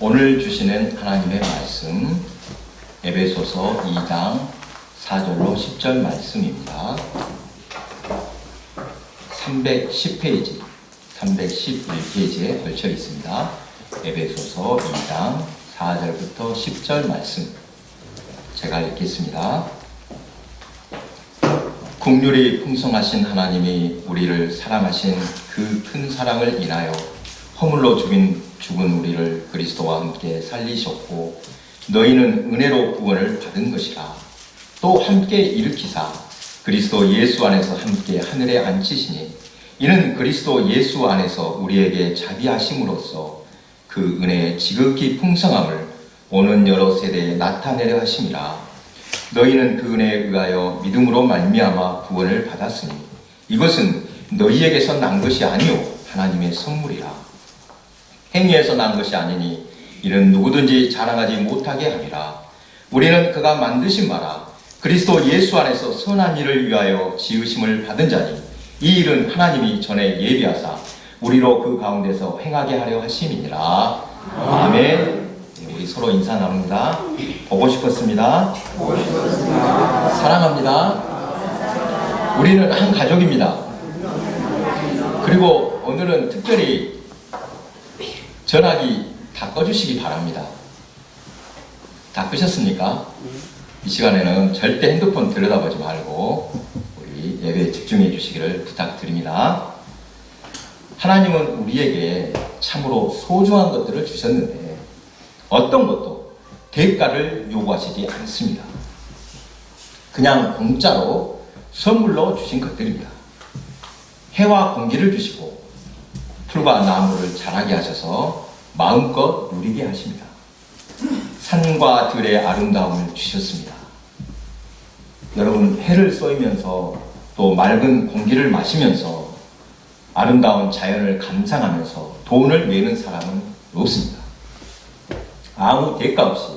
오늘 주시는 하나님의 말씀 에베소서 2장 4절로 10절 말씀입니다. 310페이지, 311페이지에 걸쳐 있습니다. 에베소서 2장 4절부터 10절 말씀 제가 읽겠습니다. 긍휼이 풍성하신 하나님이 우리를 사랑하신 그 큰 사랑을 인하여 허물로 죽은 우리를 그리스도와 함께 살리셨고 너희는 은혜로 구원을 받은 것이라. 또 함께 일으키사 그리스도 예수 안에서 함께 하늘에 앉히시니 이는 그리스도 예수 안에서 우리에게 자비하심으로써 그 은혜의 지극히 풍성함을 오는 여러 세대에 나타내려 하심이라. 너희는 그 은혜에 의하여 믿음으로 말미암아 구원을 받았으니 이것은 너희에게서 난 것이 아니요 하나님의 선물이라. 행위에서 난 것이 아니니 이는 누구든지 자랑하지 못하게 함이라. 우리는 그가 만드신 바라 그리스도 예수 안에서 선한 일을 위하여 지으심을 받은 자니 이 일은 하나님이 전에 예비하사 우리로 그 가운데서 행하게 하려 하심이니라. 아멘. 우리 서로 인사 나눕니다. 보고 싶었습니다. 사랑합니다. 우리는 한 가족입니다. 그리고 오늘은 특별히 전화기 다 꺼주시기 바랍니다. 다 끄셨습니까? 이 시간에는 절대 핸드폰 들여다보지 말고 우리 예배에 집중해 주시기를 부탁드립니다. 하나님은 우리에게 참으로 소중한 것들을 주셨는데 어떤 것도 대가를 요구하시지 않습니다. 그냥 공짜로 선물로 주신 것들입니다. 해와 공기를 주시고 풀과 나무를 자라게 하셔서 마음껏 누리게 하십니다. 산과 들의 아름다움을 주셨습니다. 여러분, 해를 쏘이면서 또 맑은 공기를 마시면서 아름다운 자연을 감상하면서 돈을 내는 사람은 없습니다. 아무 대가 없이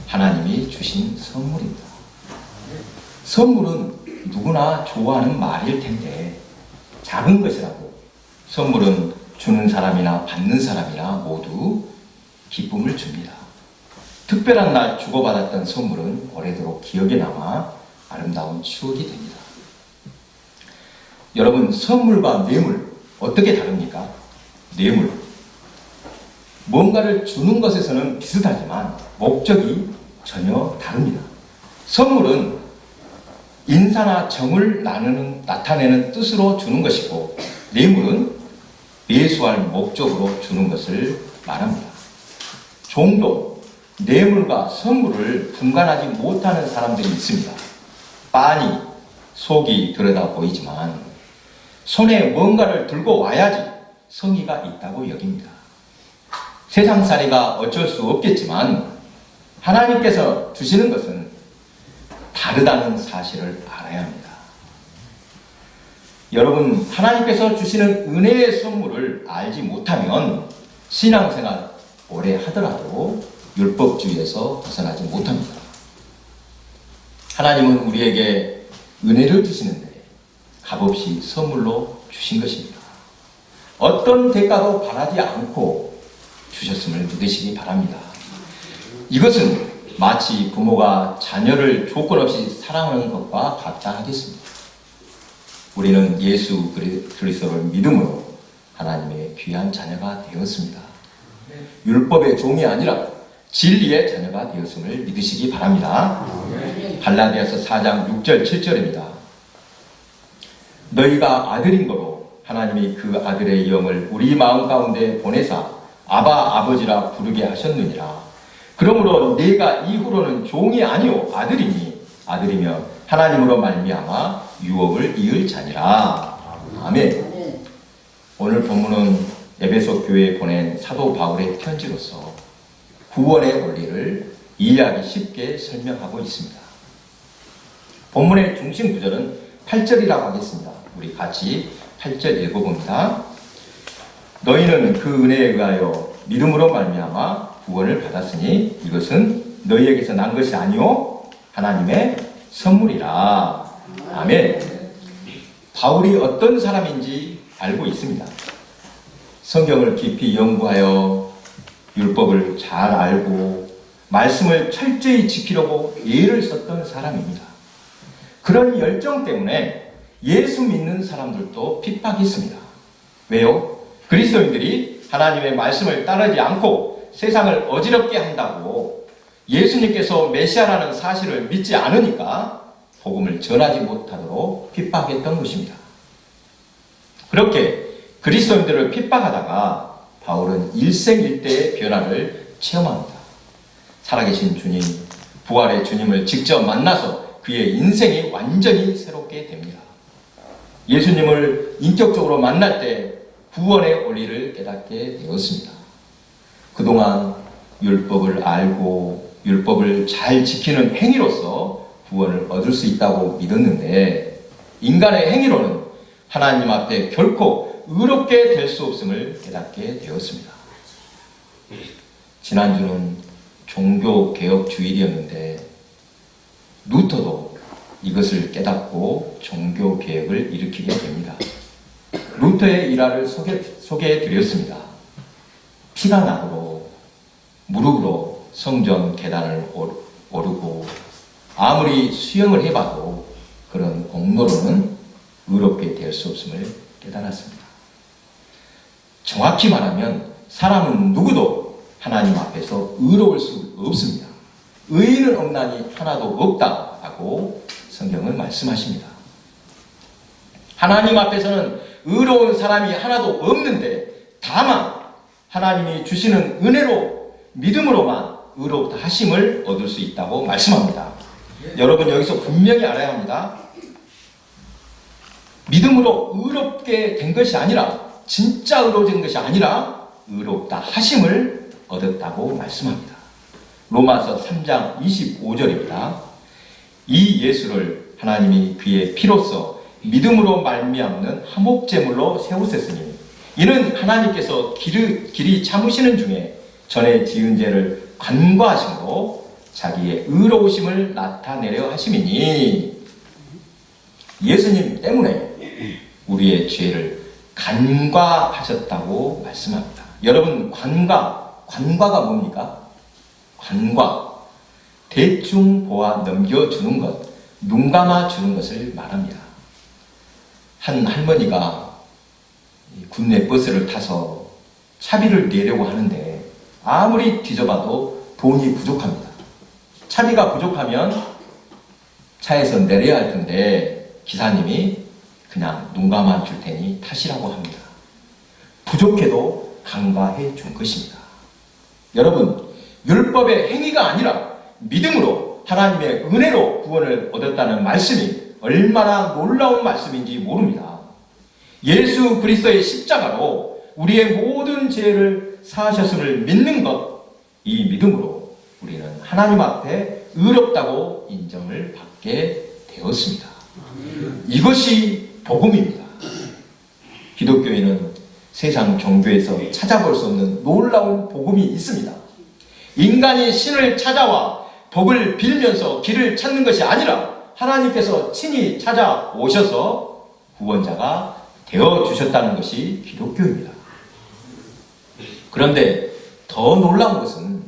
하나님이 주신 선물입니다. 선물은 누구나 좋아하는 말일 텐데 작은 것이라고 선물은 주는 사람이나 받는 사람이나 모두 기쁨을 줍니다. 특별한 날 주고받았던 선물은 오래도록 기억에 남아 아름다운 추억이 됩니다. 여러분, 선물과 뇌물 어떻게 다릅니까? 뇌물, 뭔가를 주는 것에서는 비슷하지만 목적이 전혀 다릅니다. 선물은 인사나 정을 나타내는 뜻으로 주는 것이고 뇌물은 매수할 목적으로 주는 것을 말합니다. 종종 뇌물과 선물을 분간하지 못하는 사람들이 있습니다. 빤히 속이 들여다 보이지만 손에 뭔가를 들고 와야지 성의가 있다고 여깁니다. 세상살이가 어쩔 수 없겠지만 하나님께서 주시는 것은 다르다는 사실을 알아야 합니다. 여러분, 하나님께서 주시는 은혜의 선물을 알지 못하면 신앙생활 오래 하더라도 율법주의에서 벗어나지 못합니다. 하나님은 우리에게 은혜를 주시는데 값없이 선물로 주신 것입니다. 어떤 대가도 바라지 않고 주셨음을 믿으시기 바랍니다. 이것은 마치 부모가 자녀를 조건 없이 사랑하는 것과 같다 하겠습니다. 우리는 예수 그리스도를 믿음으로 하나님의 귀한 자녀가 되었습니다. 율법의 종이 아니라 진리의 자녀가 되었음을 믿으시기 바랍니다. 갈라디아서 4장 6절 7절입니다. 너희가 아들인 거로 하나님이 그 아들의 영을 우리 마음 가운데 보내사 아바 아버지라 부르게 하셨느니라. 그러므로 내가 이후로는 종이 아니요 아들이니 아들이며 하나님으로 말미암아 유업을 이을 자니라. 아멘. 오늘 본문은 에베소 교회에 보낸 사도 바울의 편지로서 구원의 원리를 이해하기 쉽게 설명하고 있습니다. 본문의 중심 구절은 8절이라고 하겠습니다. 우리 같이 8절 읽어봅니다. 너희는 그 은혜에 의하여 믿음으로 말미암아 구원을 받았으니 이것은 너희에게서 난 것이 아니요 하나님의 선물이라. 아멘. 바울이 어떤 사람인지 알고 있습니다. 성경을 깊이 연구하여 율법을 잘 알고 말씀을 철저히 지키려고 애를 썼던 사람입니다. 그런 열정 때문에 예수 믿는 사람들도 핍박했습니다. 왜요? 그리스도인들이 하나님의 말씀을 따르지 않고 세상을 어지럽게 한다고 예수님께서 메시아라는 사실을 믿지 않으니까 복음을 전하지 못하도록 핍박했던 것입니다. 그렇게 그리스도인들을 핍박하다가 바울은 일생일대의 변화를 체험합니다. 살아계신 주님, 부활의 주님을 직접 만나서 그의 인생이 완전히 새롭게 됩니다. 예수님을 인격적으로 만날 때 구원의 원리를 깨닫게 되었습니다. 그동안 율법을 알고 율법을 잘 지키는 행위로서 구원을 얻을 수 있다고 믿었는데 인간의 행위로는 하나님 앞에 결코 의롭게 될 수 없음을 깨닫게 되었습니다. 지난주는 종교개혁주일이었는데 루터도 이것을 깨닫고 종교개혁을 일으키게 됩니다. 루터의 일화를 소개해드렸습니다. 피가 나도록 무릎으로 성전 계단을 오르고 아무리 수영을 해봐도 그런 공로로는 의롭게 될 수 없음을 깨달았습니다. 정확히 말하면 사람은 누구도 하나님 앞에서 의로울 수 없습니다. 의인은 없나니 하나도 없다고 성경은 말씀하십니다. 하나님 앞에서는 의로운 사람이 하나도 없는데 다만 하나님이 주시는 은혜로 믿음으로만 의롭다 하심을 얻을 수 있다고 말씀합니다. 여러분 여기서 분명히 알아야 합니다. 믿음으로 의롭게 된 것이 아니라 진짜 의로워진 것이 아니라 의롭다 하심을 얻었다고 말씀합니다. 로마서 3장 25절입니다. 이 예수를 하나님이 그의 피로써 믿음으로 말미암는 화목제물로 세우셨으니 이는 하나님께서 길이 참으시는 중에 전에 지은 죄를 간과하심으로 자기의 의로우심을 나타내려 하심이니 예수님 때문에 우리의 죄를 간과하셨다고 말씀합니다. 여러분 관과가 뭡니까? 관과 대충 보아 넘겨주는 것, 눈 감아주는 것을 말합니다. 한 할머니가 국내 버스를 타서 차비를 내려고 하는데 아무리 뒤져봐도 돈이 부족합니다. 차비가 부족하면 차에서 내려야 할 텐데 기사님이 그냥 눈 감아 줄 테니 타시라고 합니다. 부족해도 간과해 준 것입니다. 여러분, 율법의 행위가 아니라 믿음으로 하나님의 은혜로 구원을 얻었다는 말씀이 얼마나 놀라운 말씀인지 모릅니다. 예수 그리스도의 십자가로 우리의 모든 죄를 사하셨음을 믿는 것, 이 믿음으로 우리는 하나님 앞에 의롭다고 인정을 받게 되었습니다. 이것이 복음입니다. 기독교에는 세상 종교에서 찾아볼 수 없는 놀라운 복음이 있습니다. 인간이 신을 찾아와 복을 빌면서 길을 찾는 것이 아니라 하나님께서 친히 찾아오셔서 구원자가 되어주셨다는 것이 기독교입니다. 그런데 더 놀라운 것은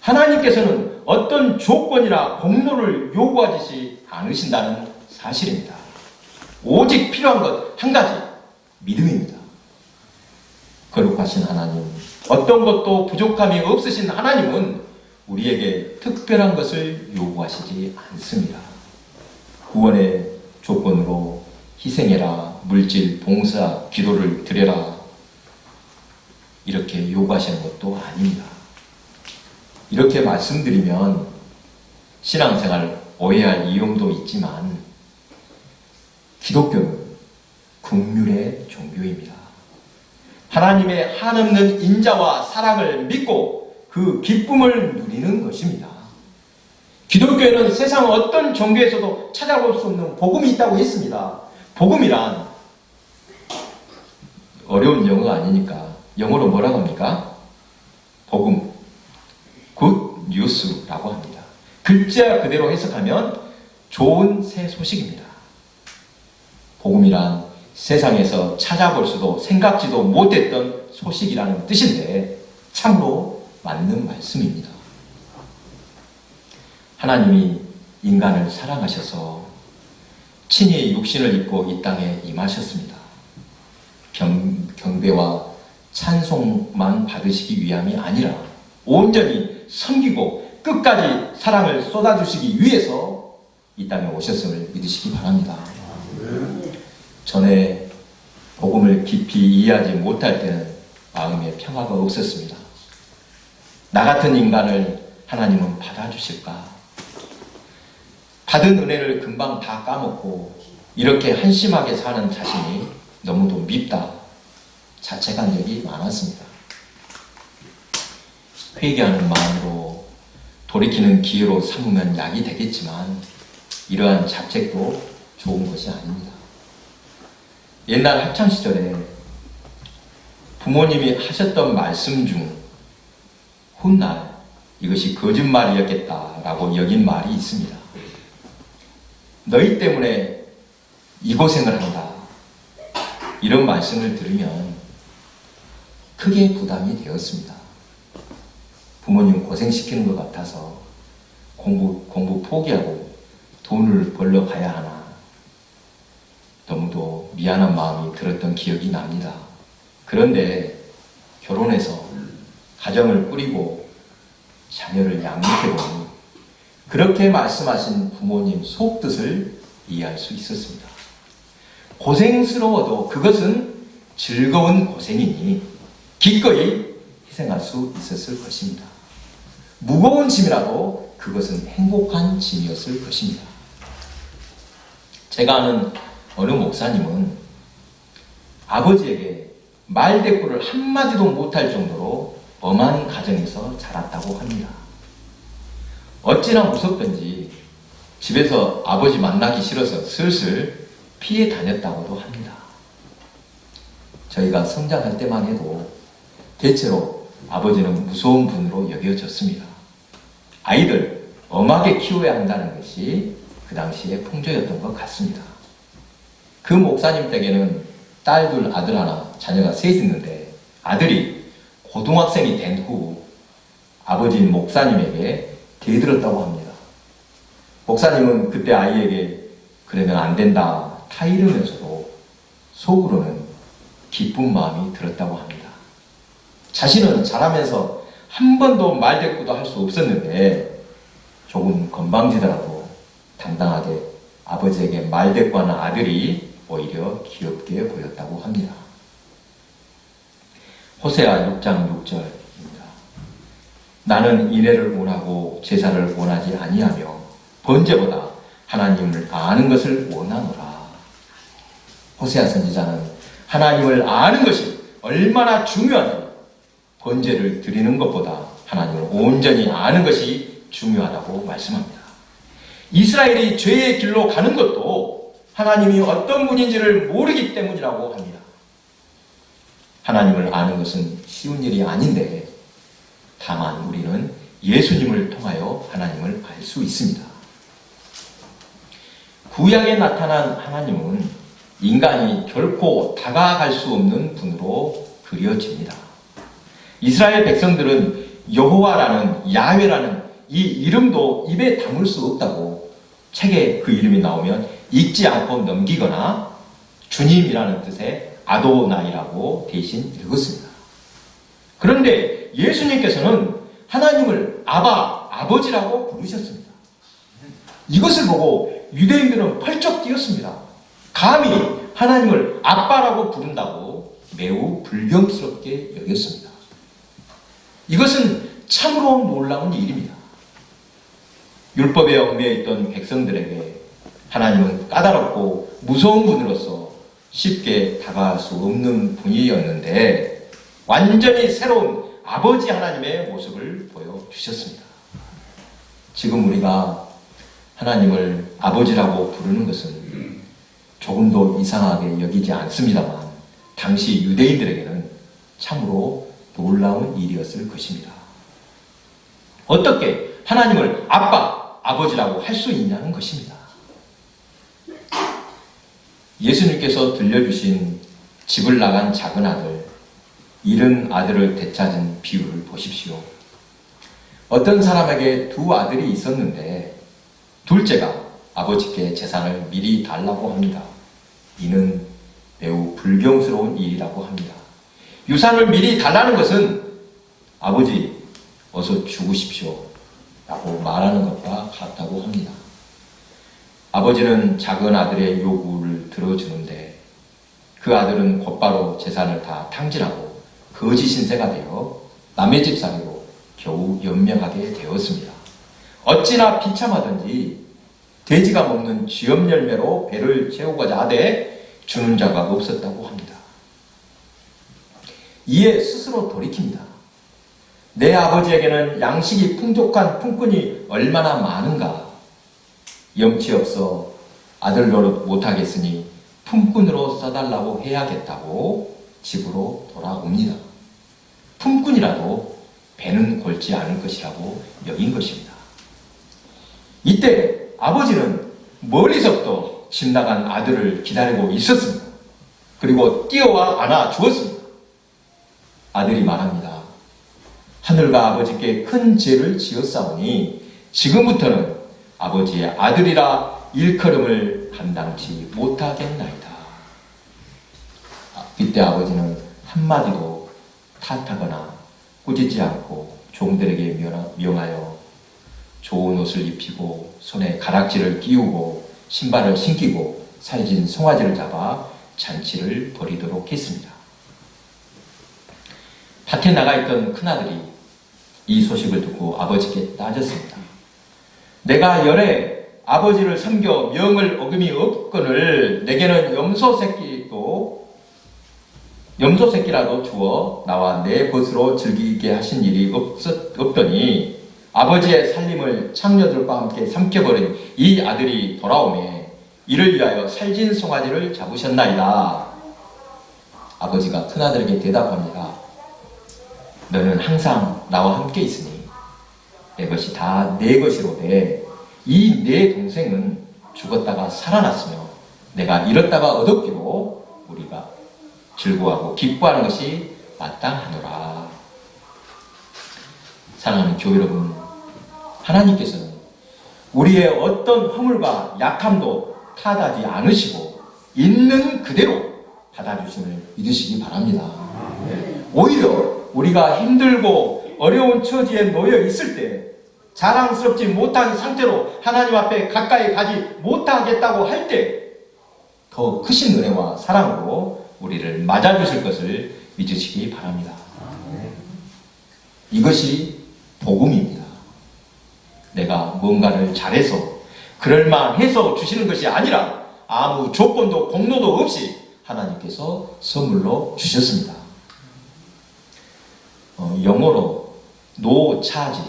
하나님께서는 어떤 조건이나 공로를 요구하지 않으신다는 사실입니다. 오직 필요한 것 한 가지, 믿음입니다. 거룩하신 하나님, 어떤 것도 부족함이 없으신 하나님은 우리에게 특별한 것을 요구하시지 않습니다. 구원의 조건으로 희생해라, 물질, 봉사, 기도를 드려라 이렇게 요구하시는 것도 아닙니다. 이렇게 말씀드리면 신앙생활 오해할 이유도 있지만 기독교는 긍휼의 종교입니다. 하나님의 한없는 인자와 사랑을 믿고 그 기쁨을 누리는 것입니다. 기독교에는 세상 어떤 종교에서도 찾아볼 수 없는 복음이 있다고 했습니다. 복음이란 어려운 영어가 아니니까 영어로 뭐라고 합니까? 복음, 굿 뉴스라고 합니다. 글자 그대로 해석하면 좋은 새 소식입니다. 복음이란 세상에서 찾아볼 수도 생각지도 못했던 소식이라는 뜻인데 참으로 맞는 말씀입니다. 하나님이 인간을 사랑하셔서 친히 육신을 입고 이 땅에 임하셨습니다. 경배와 찬송만 받으시기 위함이 아니라 온전히 섬기고 끝까지 사랑을 쏟아주시기 위해서 이 땅에 오셨음을 믿으시기 바랍니다. 전에 복음을 깊이 이해하지 못할 때는 마음에 평화가 없었습니다. 나 같은 인간을 하나님은 받아주실까? 받은 은혜를 금방 다 까먹고 이렇게 한심하게 사는 자신이 너무도 밉다. 자책한 적이 많았습니다. 회개하는 마음으로 돌이키는 기회로 삼으면 약이 되겠지만 이러한 자책도 좋은 것이 아닙니다. 옛날 학창시절에 부모님이 하셨던 말씀 중 훗날 이것이 거짓말이었겠다라고 여긴 말이 있습니다. 너희 때문에 이 고생을 한다. 이런 말씀을 들으면 크게 부담이 되었습니다. 부모님 고생시키는 것 같아서 공부 포기하고 돈을 벌러 가야 하나. 너무도 미안한 마음이 들었던 기억이 납니다. 그런데 결혼해서 가정을 꾸리고 자녀를 양육해보니 그렇게 말씀하신 부모님 속뜻을 이해할 수 있었습니다. 고생스러워도 그것은 즐거운 고생이니 기꺼이 희생할 수 있었을 것입니다. 무거운 짐이라도 그것은 행복한 짐이었을 것입니다. 제가 아는 어느 목사님은 아버지에게 말대꾸를 한마디도 못할 정도로 엄한 가정에서 자랐다고 합니다. 어찌나 무섭던지 집에서 아버지 만나기 싫어서 슬슬 피해 다녔다고도 합니다. 저희가 성장할 때만 해도 대체로 아버지는 무서운 분으로 여겨졌습니다. 아이들 엄하게 키워야 한다는 것이 그 당시에 풍조였던 것 같습니다. 그 목사님 댁에는 딸 둘, 아들 하나, 자녀가 셋 있는데 아들이 고등학생이 된 후 아버지인 목사님에게 대들었다고 합니다. 목사님은 그때 아이에게 그러면 안 된다 타이르면서도 속으로는 기쁜 마음이 들었다고 합니다. 자신은 자라면서 한 번도 말대꾸도 할 수 없었는데 조금 건방지더라도 당당하게 아버지에게 말대꾸하는 아들이 오히려 귀엽게 보였다고 합니다. 호세아 6장 6절입니다. 나는 인애를 원하고 제사를 원하지 아니하며 번제보다 하나님을 아는 것을 원하노라. 호세아 선지자는 하나님을 아는 것이 얼마나 중요하다니 번제를 드리는 것보다 하나님을 온전히 아는 것이 중요하다고 말씀합니다. 이스라엘이 죄의 길로 가는 것도 하나님이 어떤 분인지를 모르기 때문이라고 합니다. 하나님을 아는 것은 쉬운 일이 아닌데 다만 우리는 예수님을 통하여 하나님을 알 수 있습니다. 구약에 나타난 하나님은 인간이 결코 다가갈 수 없는 분으로 그려집니다. 이스라엘 백성들은 여호와라는 야훼라는 이 이름도 입에 담을 수 없다고 책에 그 이름이 나오면 읽지 않고 넘기거나 주님이라는 뜻의 아도나이라고 대신 읽었습니다. 그런데 예수님께서는 하나님을 아바, 아버지라고 부르셨습니다. 이것을 보고 유대인들은 펄쩍 뛰었습니다. 감히 하나님을 아빠라고 부른다고 매우 불경스럽게 여겼습니다. 이것은 참으로 놀라운 일입니다. 율법에 얽매여 있던 백성들에게 하나님은 까다롭고 무서운 분으로서 쉽게 다가갈 수 없는 분이었는데 완전히 새로운 아버지 하나님의 모습을 보여주셨습니다. 지금 우리가 하나님을 아버지라고 부르는 것은 조금도 이상하게 여기지 않습니다만 당시 유대인들에게는 참으로 놀라운 일이었을 것입니다. 어떻게 하나님을 아빠, 아버지라고 할 수 있냐는 것입니다. 예수님께서 들려주신 집을 나간 작은 아들, 잃은 아들을 되찾은 비유를 보십시오. 어떤 사람에게 두 아들이 있었는데 둘째가 아버지께 재산을 미리 달라고 합니다. 이는 매우 불경스러운 일이라고 합니다. 유산을 미리 달라는 것은 아버지 어서 죽으십시오 라고 말하는 것과 같다고 합니다. 아버지는 작은 아들의 요구를 들어주는데 그 아들은 곧바로 재산을 다 탕진하고 거지 신세가 되어 남의 집 살이로 겨우 연명하게 되었습니다. 어찌나 비참하던지 돼지가 먹는 쥐염 열매로 배를 채우고자 하되 주는 자가 없었다고 합니다. 이에 스스로 돌이킵니다. 내 아버지에게는 양식이 풍족한 품꾼이 얼마나 많은가. 염치 없어 아들 노릇 못하겠으니 품꾼으로 써달라고 해야겠다고 집으로 돌아옵니다. 품꾼이라도 배는 골지 않을 것이라고 여긴 것입니다. 이때 아버지는 멀리서부터 집 나간 아들을 기다리고 있었습니다. 그리고 뛰어와 안아 주었습니다. 아들이 말합니다. 하늘과 아버지께 큰 죄를 지었사오니 지금부터는 아버지의 아들이라 일컬음을 감당치 못하겠나이다. 이때 아버지는 한마디도 탓하거나 꾸짖지 않고 종들에게 명하여 좋은 옷을 입히고 손에 가락지를 끼우고 신발을 신기고 살진 송아지를 잡아 잔치를 벌이도록 했습니다. 밭에 나가 있던 큰아들이 이 소식을 듣고 아버지께 따졌습니다. 내가 열에 아버지를 섬겨 명을 어김이 없거늘 내게는 염소 새끼라도 주어 나와 내 것으로 즐기게 하신 일이 없더니 아버지의 살림을 창녀들과 함께 삼켜버린 이 아들이 돌아오매 이를 위하여 살진 송아지를 잡으셨나이다. 아버지가 큰아들에게 대답합니다. 너는 항상 나와 함께 있으니 내 것이 다 내 것이로되 이 내 동생은 죽었다가 살아났으며 내가 잃었다가 얻었기로 우리가 즐거워하고 기뻐하는 것이 마땅하노라. 사랑하는 교회 여러분, 하나님께서는 우리의 어떤 허물과 약함도 탓하지 않으시고 있는 그대로 받아주심을 믿으시기 바랍니다. 오히려 우리가 힘들고 어려운 처지에 놓여 있을 때 자랑스럽지 못한 상태로 하나님 앞에 가까이 가지 못하겠다고 할 때 더 크신 은혜와 사랑으로 우리를 맞아주실 것을 믿으시기 바랍니다. 이것이 복음입니다. 내가 뭔가를 잘해서 그럴만해서 주시는 것이 아니라 아무 조건도 공로도 없이 하나님께서 선물로 주셨습니다. 영어로 No Charge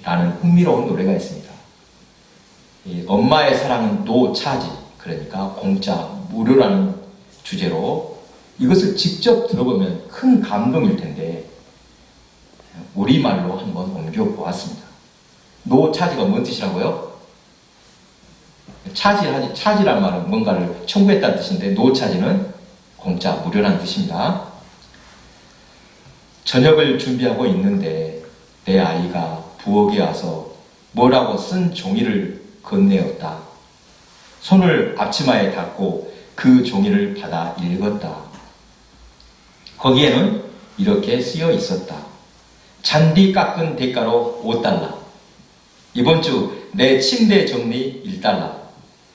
라는 흥미로운 노래가 있습니다. 엄마의 사랑은 No Charge, 그러니까 공짜, 무료라는 주제로 이것을 직접 들어보면 큰 감동일 텐데 우리말로 한번 옮겨보았습니다. No Charge가 뭔 뜻이라고요? 차지라는 말은 뭔가를 청구했다는 뜻인데 No Charge는 공짜, 무료라는 뜻입니다. 저녁을 준비하고 있는데 내 아이가 부엌에 와서 뭐라고 쓴 종이를 건네었다. 손을 앞치마에 닫고 그 종이를 받아 읽었다. 거기에는 이렇게 쓰여 있었다. 잔디 깎은 대가로 $5. 이번 주 내 침대 정리 $1.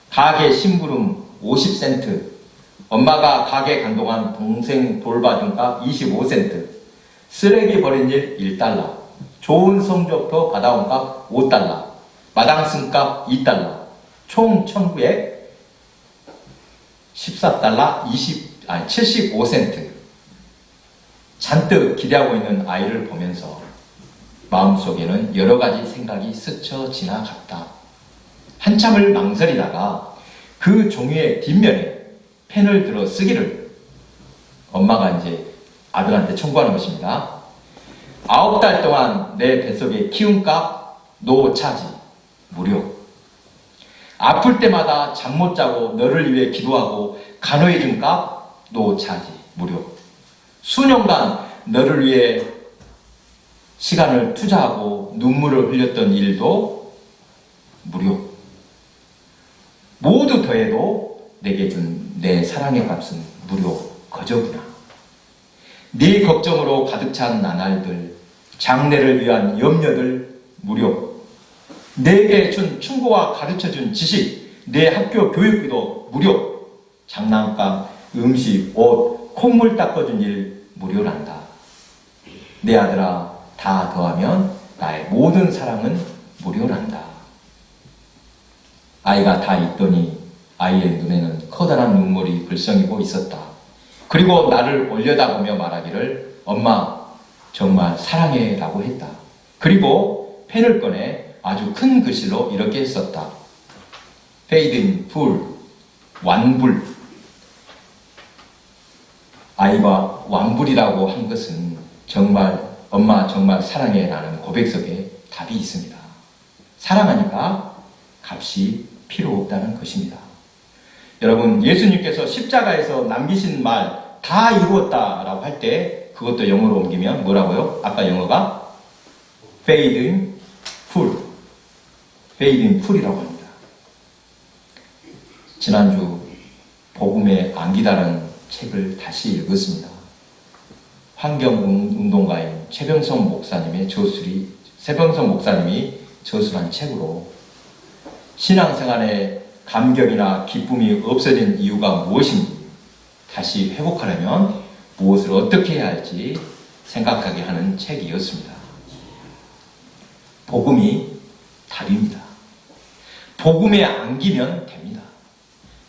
가게 심부름 50센트. 엄마가 가게 간 동안 동생 돌봐준 값 25센트. 쓰레기 버린 일 $1. 좋은 성적표 받아온 값 $5. 마당 쓴 값 $2. 총 청구액 $14 75센트. 잔뜩 기대하고 있는 아이를 보면서 마음속에는 여러 가지 생각이 스쳐 지나갔다. 한참을 망설이다가 그 종이의 뒷면에 펜을 들어 쓰기를 엄마가 이제 아들한테 청구하는 것입니다. 9달 동안 내 뱃속에 키운 값 No Charge, 무료. 아플 때마다 잠 못 자고 너를 위해 기도하고 간호해준 값 No Charge, 무료. 수년간 너를 위해 시간을 투자하고 눈물을 흘렸던 일도 무료. 모두 더해도 내게 준 내 사랑의 값은 무료 거저구나. 네 걱정으로 가득 찬 나날들, 장래를 위한 염려들 무료. 내게 준 충고와 가르쳐준 지식, 내 학교 교육비도 무료. 장난감, 음식, 옷, 콧물 닦아준 일 무료란다. 내 아들아, 다 더하면 나의 모든 사랑은 무료란다. 아이가 다 있더니 아이의 눈에는 커다란 눈물이 글썽이고 있었다. 그리고 나를 올려다보며 말하기를 엄마 정말 사랑해 라고 했다. 그리고 펜을 꺼내 아주 큰 글씨로 이렇게 썼다. Fade in full, 완불. 아이가 완불이라고 한 것은 정말 엄마 정말 사랑해 라는 고백 속에 답이 있습니다. 사랑하니까 값이 필요 없다는 것입니다. 여러분, 예수님께서 십자가에서 남기신 말 다 이루었다 라고 할 때 그것도 영어로 옮기면 뭐라고요? 아까 영어가 fade in full, fade in full이라고 합니다. 지난주 복음의 안기다라는 책을 다시 읽었습니다. 환경운동가인 최병성 목사님이 저술한 책으로 신앙생활에 감격이나 기쁨이 없어진 이유가 무엇인지 다시 회복하려면 무엇을 어떻게 해야 할지 생각하게 하는 책이었습니다. 복음이 답입니다. 복음에 안기면 됩니다.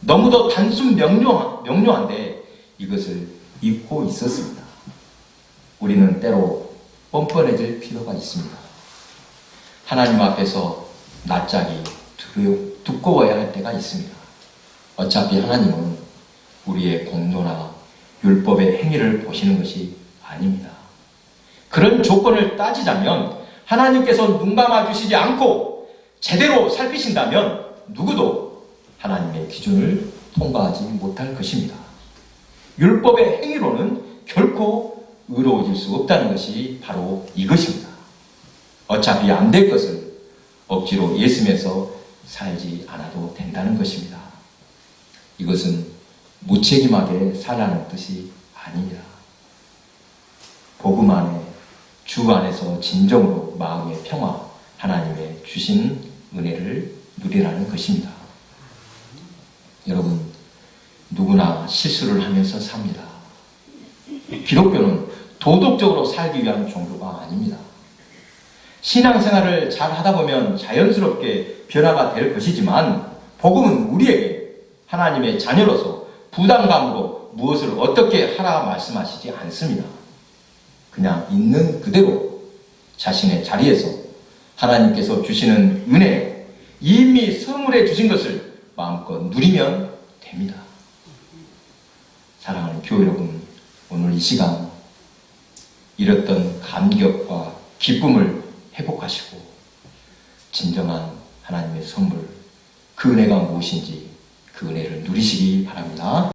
너무도 단순 명료한데 이것을 잊고 있었습니다. 우리는 때로 뻔뻔해질 필요가 있습니다. 하나님 앞에서 낯짝이 두꺼워야 할 때가 있습니다. 어차피 하나님은 우리의 공로나 율법의 행위를 보시는 것이 아닙니다. 그런 조건을 따지자면 하나님께서 눈 감아주시지 않고 제대로 살피신다면 누구도 하나님의 기준을 통과하지 못할 것입니다. 율법의 행위로는 결코 의로워질 수 없다는 것이 바로 이것입니다. 어차피 안 될 것을 억지로 예수면서 살지 않아도 된다는 것입니다. 이것은 무책임하게 살라는 뜻이 아닙니다. 복음 안에, 주 안에서 진정으로 마음의 평화, 하나님의 주신 은혜를 누리라는 것입니다. 여러분, 누구나 실수를 하면서 삽니다. 기독교는 도덕적으로 살기 위한 종교가 아닙니다. 신앙생활을 잘 하다 보면 자연스럽게 변화가 될 것이지만 복음은 우리에게 하나님의 자녀로서 부담감으로 무엇을 어떻게 하라 말씀하시지 않습니다. 그냥 있는 그대로 자신의 자리에서 하나님께서 주시는 은혜, 이미 선물해 주신 것을 마음껏 누리면 됩니다. 사랑하는 교회 여러분, 오늘 이 시간 잃었던 감격과 기쁨을 회복하시고 진정한 하나님의 선물, 그 은혜가 무엇인지 그 은혜를 누리시기 바랍니다.